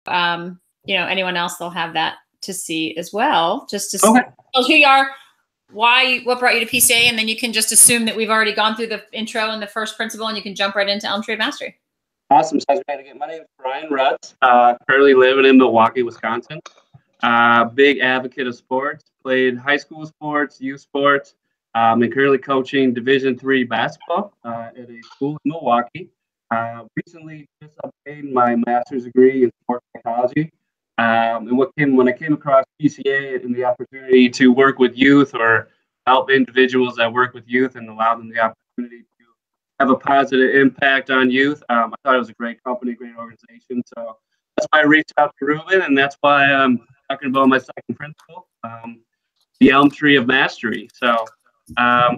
anyone else, they'll have that to see as well, just to Okay. see who you are, what brought you to PCA, and then you can just assume that we've already gone through the intro and the first principle, and you can jump right into Elm Tree of Mastery. Awesome. Sounds great. Again, my name is Brian Rutz. Currently living in Milwaukee, Wisconsin. Big advocate of sports. Played high school sports, youth sports, and currently coaching Division III basketball at a school in Milwaukee. Recently just obtained my master's degree in sports psychology. And when I came across PCA and the opportunity to work with youth or help individuals that work with youth and allow them the opportunity to have a positive impact on youth, I thought it was a great company, great organization. So that's why I reached out to Ruben, and that's why I'm talking about my second principle, the Elm Tree of Mastery. So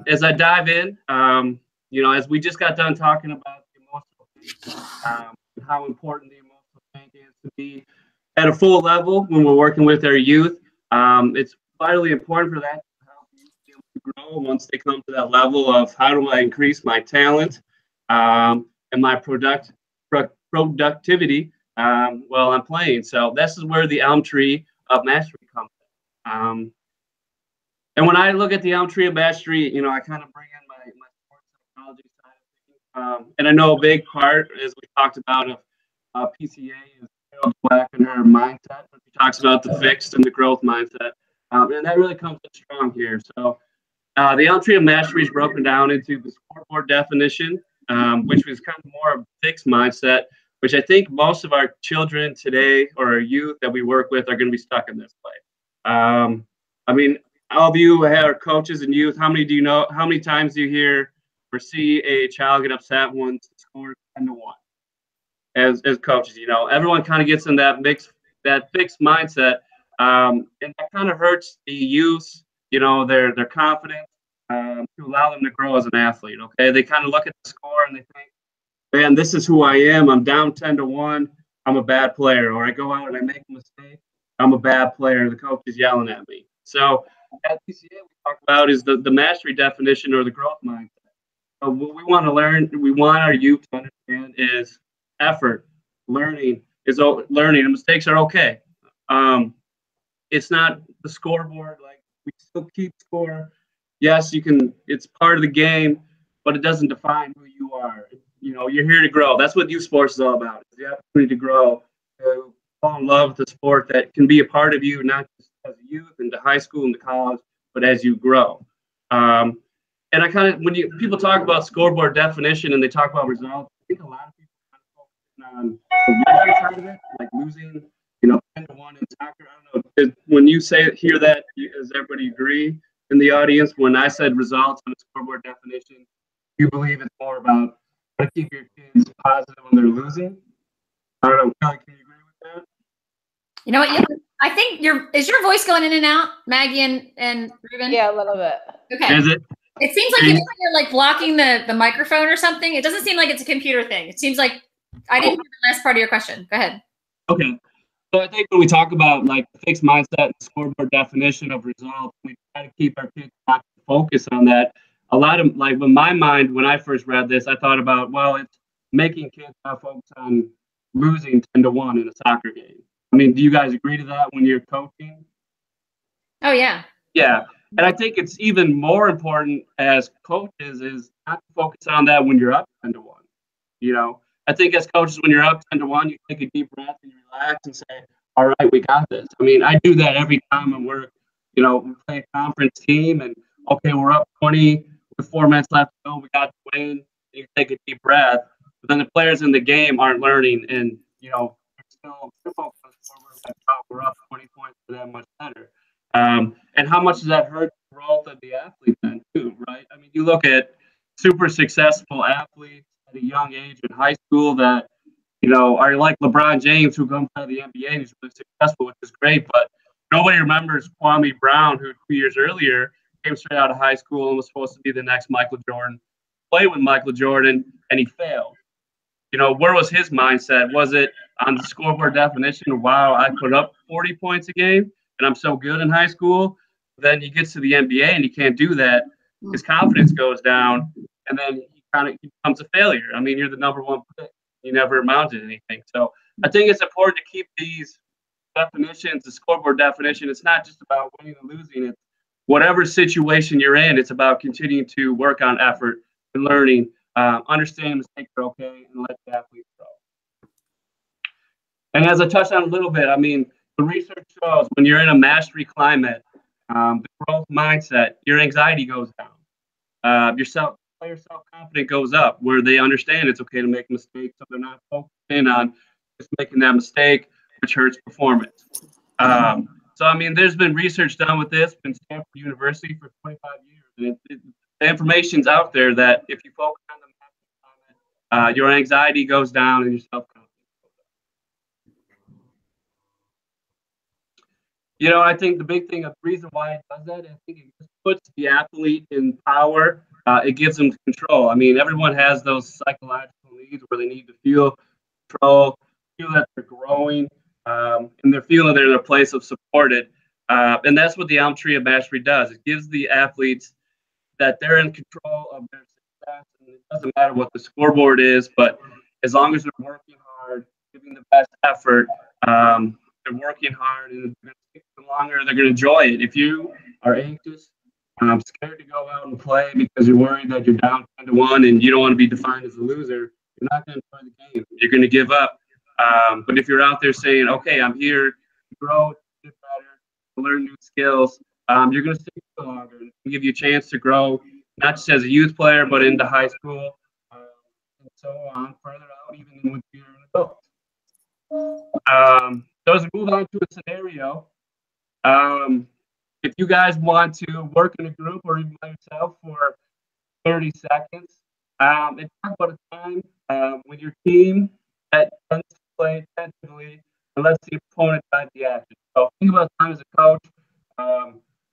as I dive in, as we just got done talking about the emotional tank, how important the emotional tank is to be at a full level when we're working with our youth. It's vitally important for that to help youth be able to grow once they come to that level of how do I increase my talent and my productivity while I'm playing. So this is where the Elm Tree of Mastery comes in. And when I look at the Elm Tree of Mastery, I kind of bring in my sports psychology side of things. And I know a big part, as we talked about, of PCA is Carol Dweck and her mindset. She talks about the fixed and the growth mindset. And that really comes in strong here. So the Elm Tree of Mastery is broken down into the scoreboard definition, which was kind of more of a fixed mindset, which I think most of our children today or our youth that we work with are going to be stuck in this way. All of you are coaches and youth. How many times do you hear or see a child get upset when the score is 10-1? As coaches, everyone kind of gets in that fixed mindset, and that kind of hurts the youth, their confidence, to allow them to grow as an athlete. Okay, they kind of look at the score and they think, man, this is who I am. I'm down 10-1. I'm a bad player. Or I go out and I make a mistake. I'm a bad player. The coach is yelling at me. So at PCA, we talk about is the mastery definition or the growth mindset. So what we want to learn, we want our youth to understand is effort. Learning, and mistakes are okay. It's not the scoreboard. Like, we still keep score. Yes, you can. It's part of the game, but it doesn't define who you are. You're here to grow. That's what youth sports is all about. It's the opportunity to grow, to fall in love with the sport that can be a part of you, not just as a youth into high school and to college, but as you grow. And I kind of, when people talk about scoreboard definition and they talk about results, I think a lot of people kind of focus on the losing side of it, like losing, 10-1 in soccer. I don't know. When you hear that, does everybody agree in the audience? When I said results on the scoreboard definition, you believe it's more about how to keep your kids positive when they're losing? I don't know. Kelly, can you agree with that? You know what? Yeah, I think is your voice going in and out, Maggie and Ruben? Yeah, a little bit. Okay. Is it? It seems like you're like blocking the microphone or something. It doesn't seem like it's a computer thing. It seems like I didn't hear the last part of your question. Go ahead. Okay. So I think when we talk about like fixed mindset and scoreboard definition of results, we try to keep our kids focused on that. A lot of in my mind, when I first read this, I thought about, well, it's making kids not focus on losing 10-1 in a soccer game. I mean, do you guys agree to that when you're coaching? Oh, yeah. Yeah. And I think it's even more important as coaches is not to focus on that when you're up 10-1. I think as coaches, when you're up 10-1, you take a deep breath and you relax and say, all right, we got this. I mean, I do that every time when we play a conference team and, okay, we're up 20 with 4 minutes left to go. We got to win. You take a deep breath. But then the players in the game aren't learning and, they're still focused on the scoreboard. We're up 20 points for that much better. And how much does that hurt the growth of the athlete then too, right? I mean, you look at super successful athletes at a young age in high school that, are like LeBron James, who comes out of the NBA and he's really successful, which is great, but nobody remembers Kwame Brown, who 2 years earlier came straight out of high school and was supposed to be the next Michael Jordan, played with Michael Jordan, and he failed. Where was his mindset? Was it on the scoreboard definition? Wow, I put up 40 points a game and I'm so good in high school. Then he gets to the NBA and he can't do that. His confidence goes down, and then he becomes a failure. I mean, you're the number one pick. You never amounted to anything. So I think it's important to keep these definitions, the scoreboard definition. It's not just about winning and losing. It's whatever situation you're in, it's about continuing to work on effort and learning, understanding mistakes are okay, and let the athletes grow. And as I touched on a little bit, I mean, the research shows when you're in a mastery climate, the growth mindset, your anxiety goes down. Player self-confidence goes up, where they understand it's okay to make mistakes, so they're not focusing on just making that mistake, which hurts performance. So, I mean, there's been research done with this in Stanford University for 25 years. And the information's out there that if you focus on the mastery climate, your anxiety goes down and your self-confidence. You know, I think the big thing, the reason why it does that, I think it just puts the athlete in power. It gives them control. I mean, everyone has those psychological needs where they need to feel control, feel that they're growing, and they're feeling they're in a place of supported. And that's what the Elm Tree of Mastery does. It gives the athletes that they're in control of their success. And it doesn't matter what the scoreboard is, but as long as they're working hard, giving the best effort, they're working hard, and they're going to stick longer. They're going to enjoy it. If you are anxious, scared to go out and play because you're worried that you're down 10-1 and you don't want to be defined as a loser, you're not going to enjoy the game. You're going to give up. But if you're out there saying, okay, I'm here to grow, to get better, to learn new skills, you're going to stick longer and give you a chance to grow, not just as a youth player, but into high school, and so on, further out, even when you're an adult. So as we move on to a scenario, if you guys want to work in a group or even by yourself for 30 seconds, and talk about a time with your team that tends to play attentively and lets the opponent drive the action. So think about a time as a coach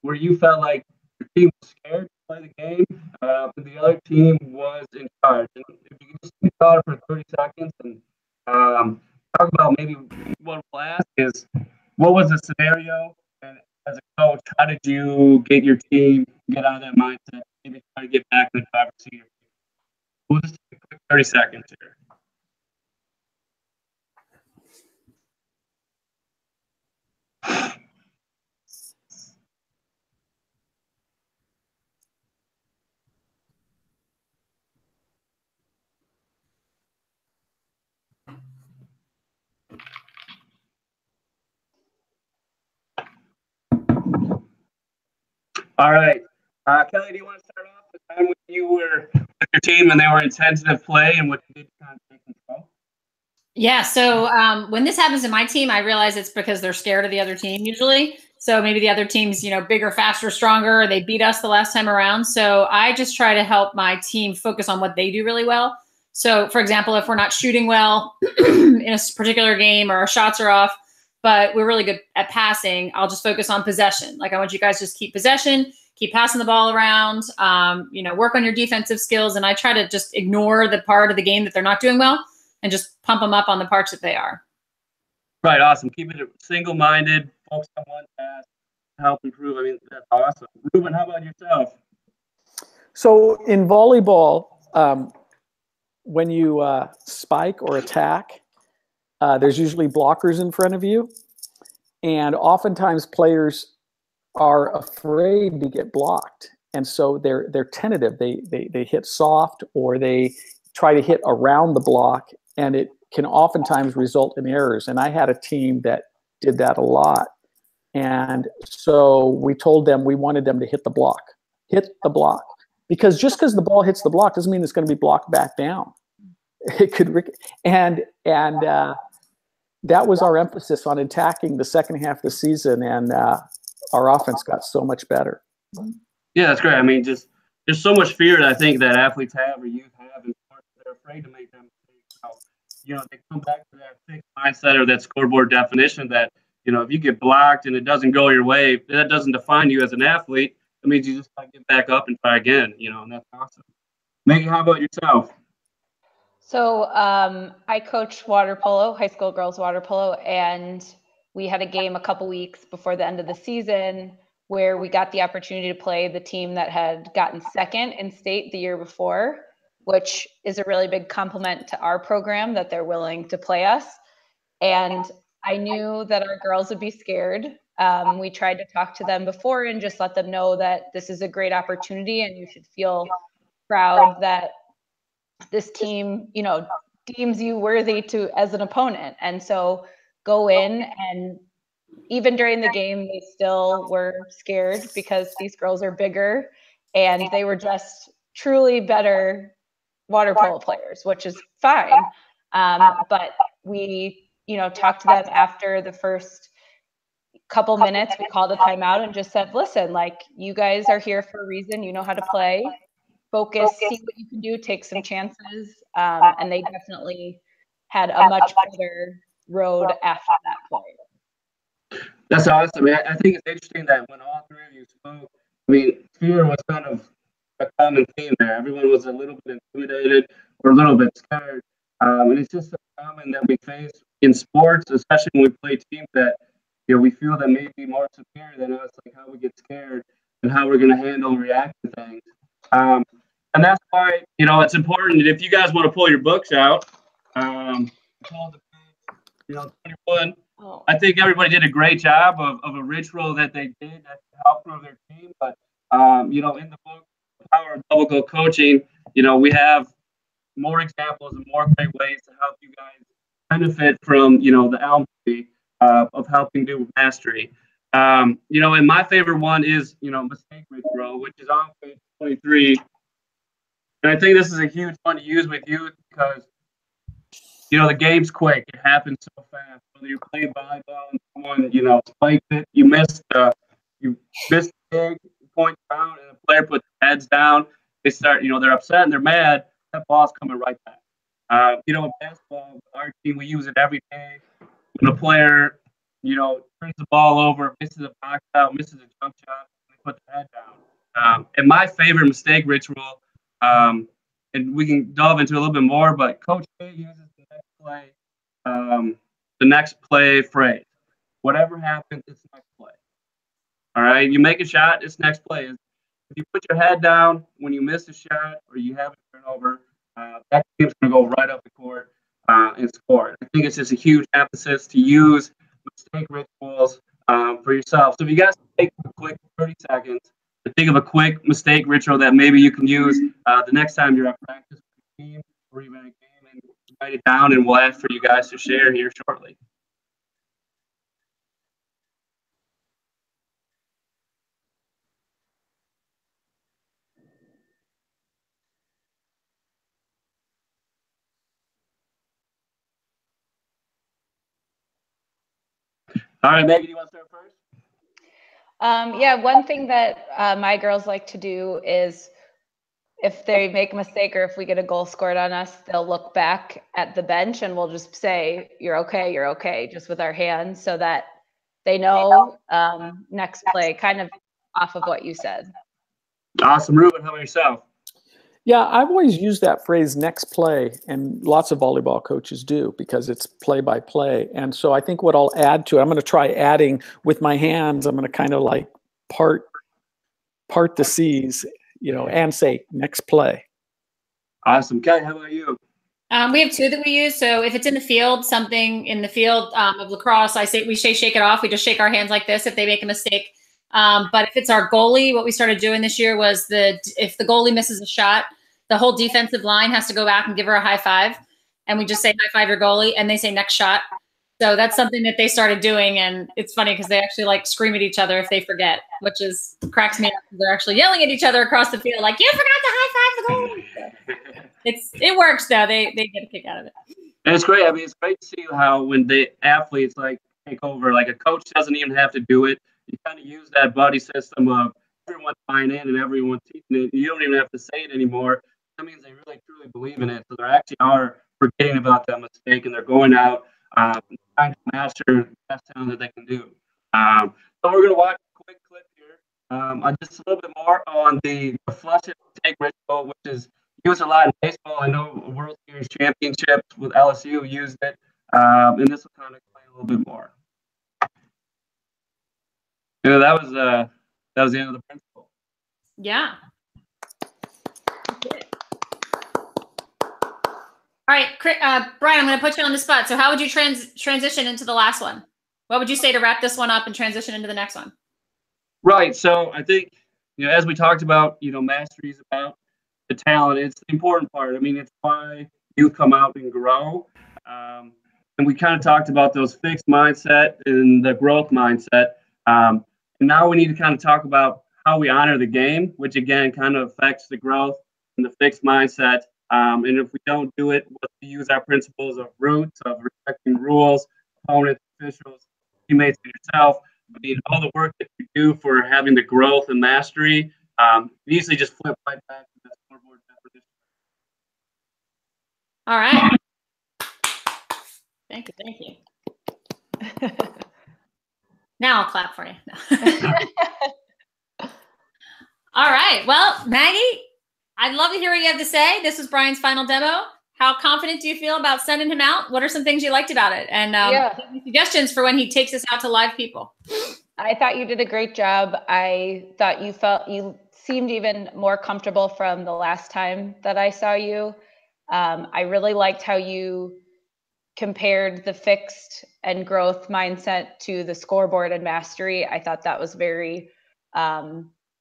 where you felt like your team was scared to play the game, and the other team was in charge. And if you can just think about it for 30 seconds and talk about maybe what we'll ask is, what was the scenario? And as a coach, how did you get your team get out of that mindset, maybe try to get back in the driver's seat? We'll just take a quick 30 seconds here. All right. Kelly, do you want to start off the time when you were with your team and they were in tentative play and what you did to kind of take control? Yeah. So when this happens in my team, I realize it's because they're scared of the other team usually. So maybe the other team's, bigger, faster, stronger. They beat us the last time around. So I just try to help my team focus on what they do really well. So, for example, if we're not shooting well in a particular game or our shots are off, but we're really good at passing, I'll just focus on possession. Like, I want you guys to just keep possession, keep passing the ball around, work on your defensive skills. And I try to just ignore the part of the game that they're not doing well and just pump them up on the parts that they are. Right. Awesome. Keep it single-minded, focus on one task, help improve. I mean, that's awesome. Ruben, how about yourself? So in volleyball, when you spike or attack, there's usually blockers in front of you. And oftentimes players are afraid to get blocked. And so they're tentative. They hit soft or they try to hit around the block, and it can oftentimes result in errors. And I had a team that did that a lot. And so we told them we wanted them to hit the block. Because just because the ball hits the block doesn't mean it's going to be blocked back down. It could, and that was our emphasis on attacking the second half of the season, and our offense got so much better. Yeah, that's great. I mean, just there's so much fear that I think that athletes have or youth have, and they're afraid to make them mistakes. So, they come back to that fixed mindset or that scoreboard definition that, if you get blocked and it doesn't go your way, that doesn't define you as an athlete. It means you just got to get back up and try again, and that's awesome. Maggie, how about yourself? So I coach water polo, high school girls water polo, and we had a game a couple weeks before the end of the season where we got the opportunity to play the team that had gotten second in state the year before, which is a really big compliment to our program that they're willing to play us. And I knew that our girls would be scared. We tried to talk to them before and just let them know that this is a great opportunity and you should feel proud that this team, you know, deems you worthy to as an opponent. And so go in, and even during the game, they still were scared because these girls are bigger and they were just truly better water polo players, which is fine. But we, you know, talked to them after the first couple minutes. We called a timeout and just said, listen, like, you guys are here for a reason. You know how to play. Focus, see what you can do, take some chances. And they definitely had a much better road after that play. That's awesome. I think it's interesting that when all three of you spoke, I mean, fear was kind of a common theme there. Everyone was a little bit intimidated or a little bit scared. And it's just so common that we face in sports, especially when we play teams that, you know, we feel that may be more superior than us, like how we get scared and how we're going to handle and react to things. And that's why, you know, it's important. If you guys want to pull your books out, you know, 21. Oh. I think everybody did a great job of a ritual that they did to help grow their team. But, you know, in the book, Power of Double Goal Coaching, you know, we have more examples and more great ways to help you guys benefit from, you know, the elm tree of helping do mastery. You know, and my favorite one is, you know, mistake ritual, which is on page 23. And I think this is a huge one to use with youth because, you know, the game's quick. It happens so fast. Whether you're playing volleyball and someone, you know, spikes it, you missed the big point down, and the player puts their heads down. They start, you know, they're upset and they're mad. That ball's coming right back. You know, in basketball, our team, we use it every day. When a player, you know, turns the ball over, misses a box out, misses a jump shot, they put their head down. And my favorite mistake ritual, and we can delve into a little bit more, but Coach A uses the next play phrase. Whatever happens, it's next play. All right, you make a shot, it's next play. If you put your head down when you miss a shot or you have a turnover, that team's going to go right up the court and score. I think it's just a huge emphasis to use mistake rituals for yourself. So if you guys take a quick 30 seconds to think of a quick mistake ritual that maybe you can use the next time you're at practice with your team or even a game, and write it down, and we'll ask for you guys to share here shortly. All right, Maggie, do you want to start first? Yeah, one thing that my girls like to do is if they make a mistake or if we get a goal scored on us, they'll look back at the bench and we'll just say, you're okay, just with our hands so that they know next play, kind of off of what you said. Awesome. Ruben, how about yourself? Yeah, I've always used that phrase next play, and lots of volleyball coaches do because it's play by play. And so I think what I'll add to it, I'm going to try adding with my hands, I'm going to kind of like part the C's, you know, and say next play. Awesome. Kelly, how about you? We have two that we use. So if it's in the field, something in the field of lacrosse, we say shake it off. We just shake our hands like this if they make a mistake. But if it's our goalie, what we started doing this year was if the goalie misses a shot, the whole defensive line has to go back and give her a high five. And we just say high five your goalie, and they say next shot. So that's something that they started doing. And it's funny because they actually like scream at each other if they forget, which cracks me up. They're actually yelling at each other across the field like, you forgot to high five the goalie. So it works though. They get a kick out of it. And it's great. I mean, it's great to see how when the athletes like take over, like a coach doesn't even have to do it. You kind of use that buddy system of everyone buying in and everyone teaching it. You don't even have to say it anymore. That means they really truly believe in it. So they actually are forgetting about that mistake and they're going out trying to master the best talent that they can do. So we're going to watch a quick clip here. Just a little bit more on the flush it take ritual, which is used a lot in baseball. I know World Series championships with LSU used it, and this will kind of explain a little bit more. You know, that was the end of the principle. Yeah. All right, Brian, I'm going to put you on the spot. So how would you transition into the last one? What would you say to wrap this one up and transition into the next one? Right. So I think, as we talked about, mastery is about the talent. It's the important part. I mean, it's why you come out and grow. And we kind of talked about those fixed mindset and the growth mindset. And now we need to kind of talk about how we honor the game, which again kind of affects the growth and the fixed mindset. And if we don't do it, we'll use our principles of Rutz, of respecting rules, opponents, officials, teammates, and yourself. I mean, all the work that you do for having the growth and mastery, easily just flip right back to the scoreboard definition. All right. Thank you. Now I'll clap for you. All right. Well, Maggie, I'd love to hear what you have to say. This was Brian's final demo. How confident do you feel about sending him out? What are some things you liked about it? And suggestions for when he takes us out to live people. I thought you did a great job. I thought you seemed even more comfortable from the last time that I saw you. I really liked how you compared the fixed and growth mindset to the scoreboard and mastery. I thought that was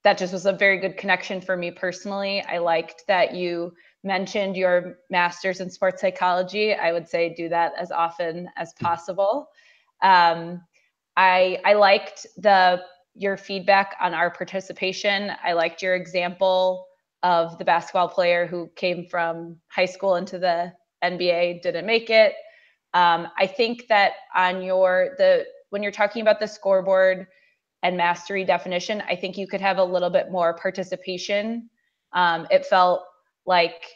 that just was a very good connection for me personally. I liked that you mentioned your master's in sports psychology. I would say do that as often as possible. I liked your feedback on our participation. I liked your example of the basketball player who came from high school into the NBA, didn't make it. I think that on when you're talking about the scoreboard and mastery definition, I think you could have a little bit more participation. It felt like,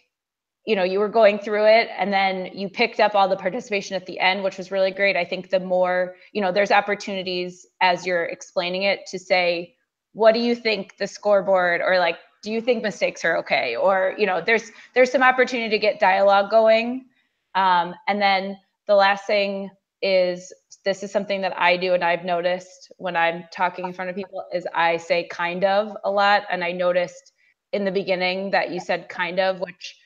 you were going through it and then you picked up all the participation at the end, which was really great. I think the more, there's opportunities as you're explaining it to say, what do you think the scoreboard, or like, do you think mistakes are okay? Or, there's some opportunity to get dialogue going. And then the last thing is, this is something that I do and I've noticed when I'm talking in front of people, is I say kind of a lot. And I noticed in the beginning that you said kind of, which,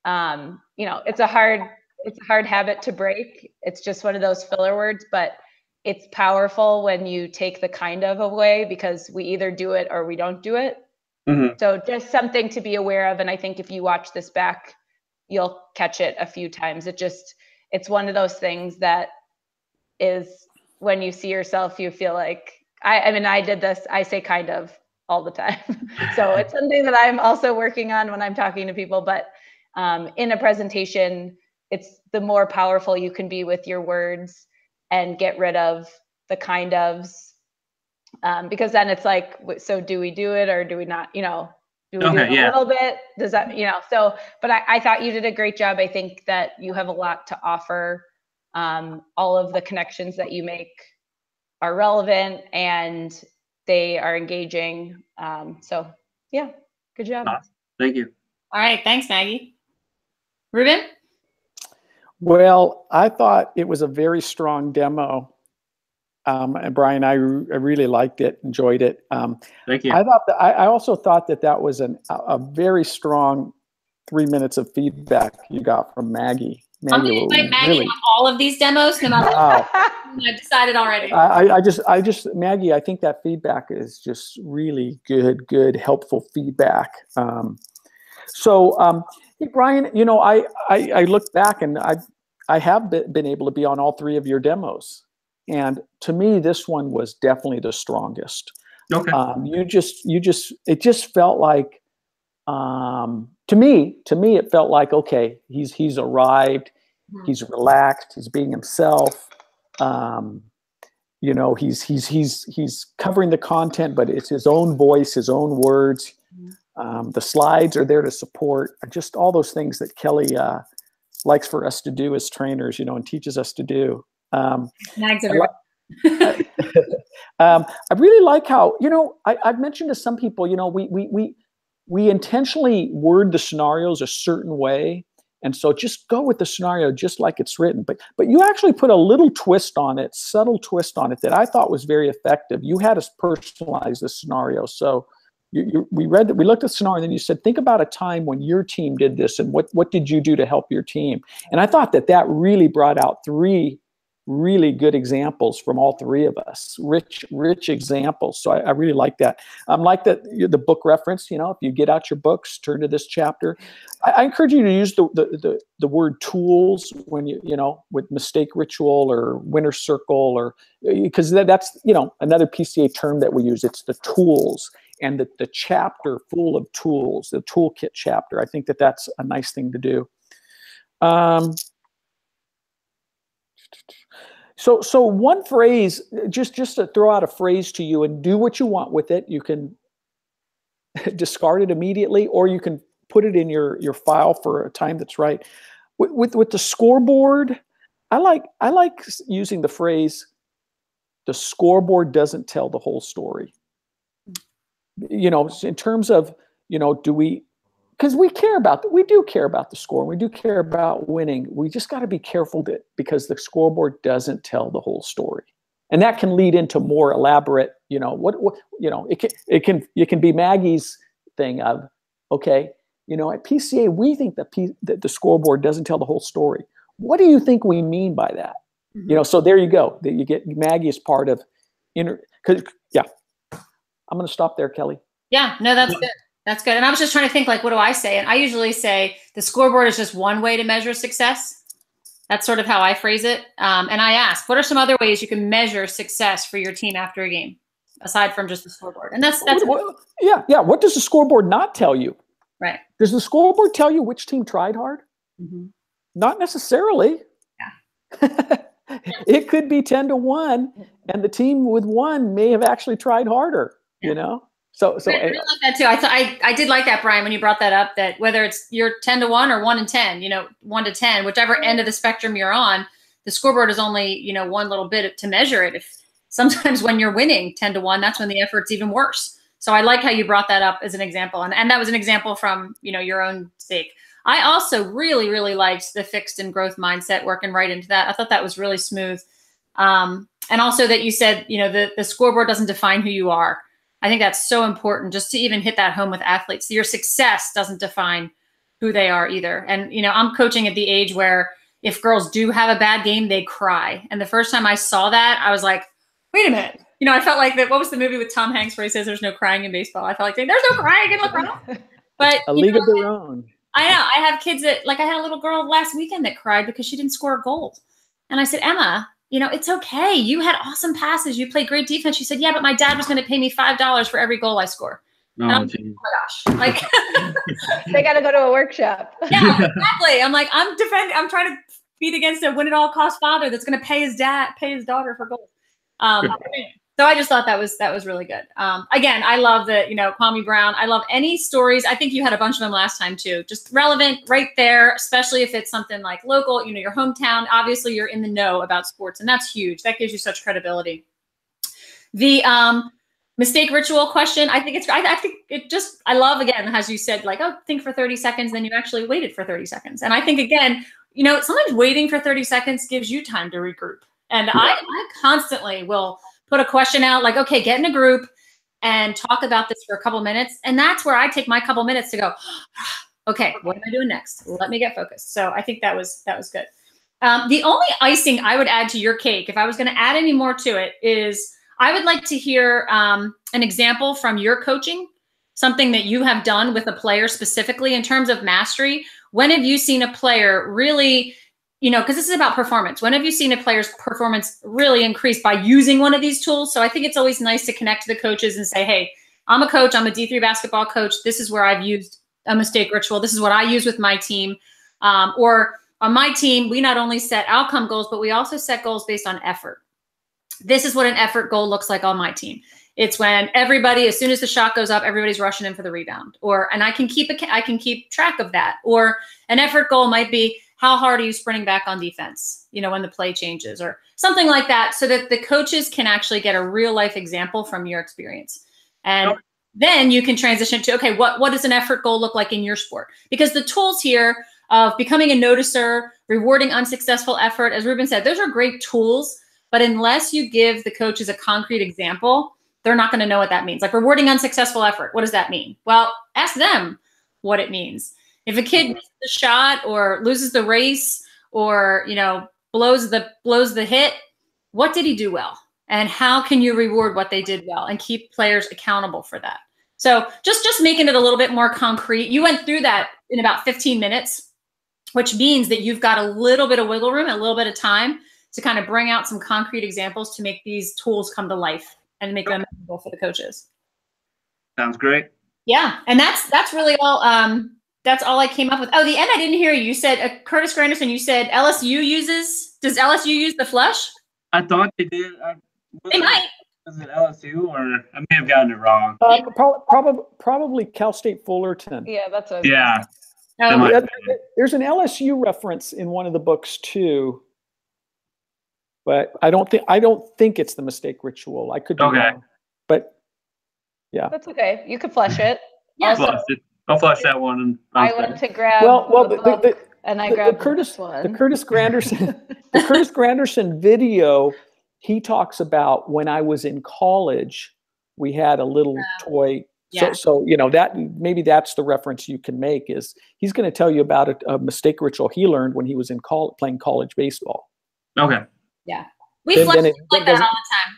it's a hard habit to break. It's just one of those filler words, but it's powerful when you take the kind of away, because we either do it or we don't do it. Mm-hmm. So just something to be aware of. And I think if you watch this back, you'll catch it a few times. It's one of those things that is, when you see yourself, you feel like, I did this, I say kind of all the time. So it's something that I'm also working on when I'm talking to people, but in a presentation, it's the more powerful you can be with your words and get rid of the kind ofs, because then it's like, so do we do it or do we not, do we do it a little bit? Does that, so, but I thought you did a great job. I think that you have a lot to offer. All of the connections that you make are relevant and they are engaging. So yeah, good job. Awesome. Thank you. All right. Thanks, Maggie. Ruben? Well, I thought it was a very strong demo. And Brian, I really liked it, enjoyed it. Thank you. I also thought that was a very strong 3 minutes of feedback you got from Maggie. I'm going to invite Maggie on all of these demos, no matter what. I've decided already. I just, Maggie, I think that feedback is just really good, helpful feedback. Hey, Brian, I look back and I have been able to be on all 3 of your demos. And to me, this one was definitely the strongest. Okay. It just felt like, to me, it felt like, okay, he's arrived, he's relaxed, he's being himself. He's covering the content, but it's his own voice, his own words. The slides are there to support just all those things that Kelly likes for us to do as trainers, and teaches us to do. I really like how, I've mentioned to some people, we intentionally word the scenarios a certain way. And so just go with the scenario just like it's written. But you actually put a little twist on it, subtle twist on it that I thought was very effective. You had us personalize the scenario. So we looked at the scenario, and then you said, think about a time when your team did this, and what did you do to help your team? And I thought that really brought out 3 really good examples from all 3 of us, rich examples. So I really like that. Like the book reference, if you get out your books, turn to this chapter. I encourage you to use the word tools when with mistake ritual or winner circle, or because that's another PCA term that we use. It's the tools and the chapter full of tools, the toolkit chapter. I think that's a nice thing to do. So one phrase, just to throw out a phrase to you and do what you want with it. You can discard it immediately, or you can put it in your file for a time that's right. With the scoreboard, I like using the phrase, the scoreboard doesn't tell the whole story. In terms of, because we do care about the score, and we do care about winning. We just got to be careful because the scoreboard doesn't tell the whole story, and that can lead into more elaborate. It can be Maggie's thing of, okay, at PCA we think that the scoreboard doesn't tell the whole story. What do you think we mean by that? Mm-hmm. So there you go. That you get Maggie as part of yeah. I'm going to stop there, Kelly. Yeah, no, that's good. That's good. And I was just trying to think, what do I say? And I usually say the scoreboard is just one way to measure success. That's sort of how I phrase it. And I ask, what are some other ways you can measure success for your team after a game, aside from just the scoreboard? And that's yeah. What does the scoreboard not tell you? Right. Does the scoreboard tell you which team tried hard? Mm-hmm. Not necessarily. Yeah. It could be 10-1, and the team with 1 may have actually tried harder. So I really like that too. I did like that, Brian, when you brought that up, that whether it's you're 10-1 or 1-10, 1-10, whichever end of the spectrum you're on, the scoreboard is only, one little bit to measure it. If sometimes when you're winning 10-1, that's when the effort's even worse. So I like how you brought that up as an example. And that was an example from, your own sake. I also really, really liked the fixed and growth mindset, working right into that. I thought that was really smooth. And also that you said, the scoreboard doesn't define who you are. I think that's so important, just to even hit that home with athletes. Your success doesn't define who they are either. And, I'm coaching at the age where if girls do have a bad game, they cry. And the first time I saw that, I was like, wait a minute. I felt like that. What was the movie with Tom Hanks where he says there's no crying in baseball? I felt like saying, there's no crying in lacrosse. But a league of their own. I know. I have kids that, I had a little girl last weekend that cried because she didn't score a goal. And I said, Emma, it's okay. You had awesome passes. You played great defense. She said, yeah, but my dad was going to pay me $5 for every goal I score. Oh my gosh. They got to go to a workshop. Yeah, exactly. I'm like, I'm trying to beat against a win at all cost father that's going to pay his daughter for goals. So I just thought that was really good. Again, I love the, Kwame Brown. I love any stories. I think you had a bunch of them last time too. Just relevant right there, especially if it's something like local, your hometown. Obviously, you're in the know about sports, and that's huge. That gives you such credibility. The mistake ritual question, I think I love, again, as you said, think for 30 seconds, then you actually waited for 30 seconds. And I think, again, sometimes waiting for 30 seconds gives you time to regroup. And I constantly will put a question out okay, get in a group and talk about this for a couple minutes. And that's where I take my couple minutes to go, okay, what am I doing next? Let me get focused. So I think that was good. The only icing I would add to your cake, if I was going to add any more to it, is I would like to hear an example from your coaching, something that you have done with a player specifically in terms of mastery. When have you seen a player really, because this is about performance. When have you seen a player's performance really increase by using one of these tools? So I think it's always nice to connect to the coaches and say, hey, I'm a coach. I'm a D3 basketball coach. This is where I've used a mistake ritual. This is what I use with my team. Or on my team, we not only set outcome goals, but we also set goals based on effort. This is what an effort goal looks like on my team. It's when everybody, as soon as the shot goes up, everybody's rushing in for the rebound. And I can keep track of that. Or an effort goal might be, how hard are you sprinting back on defense, when the play changes, or something like that, so that the coaches can actually get a real life example from your experience. And then you can transition to, okay, what does an effort goal look like in your sport? Because the tools here of becoming a noticer, rewarding unsuccessful effort, as Ruben said, those are great tools, but unless you give the coaches a concrete example, they're not going to know what that means. Like rewarding unsuccessful effort. What does that mean? Well, ask them what it means. If a kid misses the shot or loses the race or, you know, blows the hit, what did he do well? And how can you reward what they did well and keep players accountable for that? So just making it a little bit more concrete. You went through that in about 15 minutes, which means that you've got a little bit of wiggle room, a little bit of time to kind of bring out some concrete examples to make these tools come to life and make them memorable for the coaches. Sounds great. Yeah, and that's really all. That's all I came up with. Oh, the end I didn't hear you. You said Curtis Granderson. You said LSU does LSU use the flush? I thought they did. They might. Was it LSU or I may have gotten it wrong? Probably Cal State Fullerton. Yeah, that's what Yeah. There's an LSU reference in one of the books too, but I don't think it's the mistake ritual. I could be wrong, but yeah, that's okay. You could flush it. Yeah, I'll flush that one. And I went to grab the book, and I grabbed this one. The Curtis Granderson video. He talks about when I was in college, we had a little toy. Yeah. So you know that maybe that's the reference you can make is he's going to tell you about a mistake ritual he learned when he was in playing college baseball. Okay. Yeah, we flush like that all the time.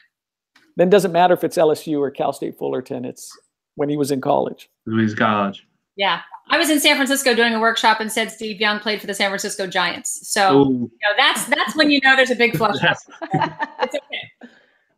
Then it doesn't matter if it's LSU or Cal State Fullerton. It's when he was in college. When he was in college. Yeah. I was in San Francisco doing a workshop and said Steve Young played for the San Francisco Giants. So you know, that's when you know there's a big flush. It's okay.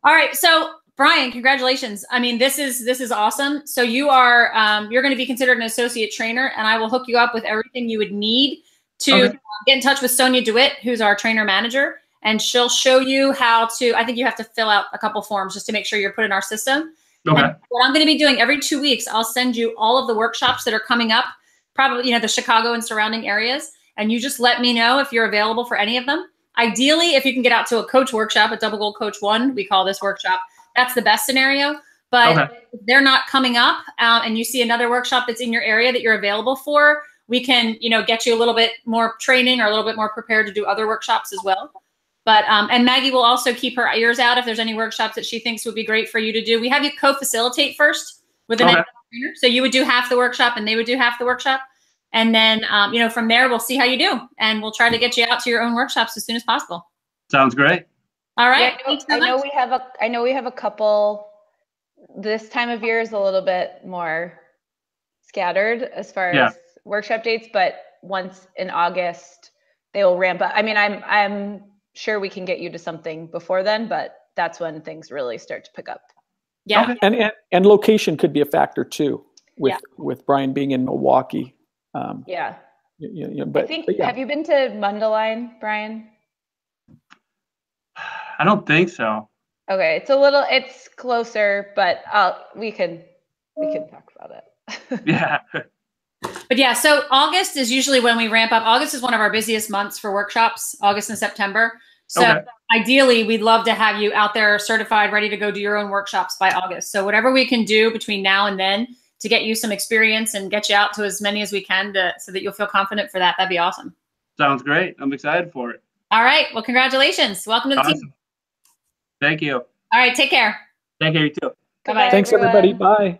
All right. So Brian, congratulations. I mean, this is awesome. So you are you're going to be considered an associate trainer, and I will hook you up with everything you would need to get in touch with Sonia DeWitt, who's our trainer manager, and she'll show you how to. I think you have to fill out a couple forms just to make sure you're put in our system. Okay. And what I'm going to be doing every 2 weeks, I'll send you all of the workshops that are coming up, probably, you know, the Chicago and surrounding areas. And you just let me know if you're available for any of them. Ideally, if you can get out to a coach workshop, a Double Gold Coach 1, we call this workshop, that's the best scenario. But if they're not coming up and you see another workshop that's in your area that you're available for, we can, you know, get you a little bit more training or a little bit more prepared to do other workshops as well. But, and Maggie will also keep her ears out if there's any workshops that she thinks would be great for you to do. We have you co-facilitate first with an trainer. So you would do half the workshop and they would do half the workshop. And then, you know, from there, we'll see how you do. And we'll try to get you out to your own workshops as soon as possible. Sounds great. All right. Yeah, I know we have a couple. This time of year is a little bit more scattered as far as workshop dates, but once in August, they will ramp up. I mean, I'm sure we can get you to something before then, but that's when things really start to pick up. Yeah. And location could be a factor too with Brian being in Milwaukee. But have you been to Mundelein, Brian? I don't think so. Okay, it's closer, but we can talk about it. Yeah. But yeah, so August is usually when we ramp up. August is one of our busiest months for workshops, August and September. So ideally, we'd love to have you out there certified, ready to go do your own workshops by August. So whatever we can do between now and then to get you some experience and get you out to as many as we can so that you'll feel confident for that, that'd be awesome. Sounds great. I'm excited for it. All right. Well, congratulations. Welcome to the team. Thank you. All right. Take care. Take care, you too. Bye-bye. Thanks, everybody. Bye.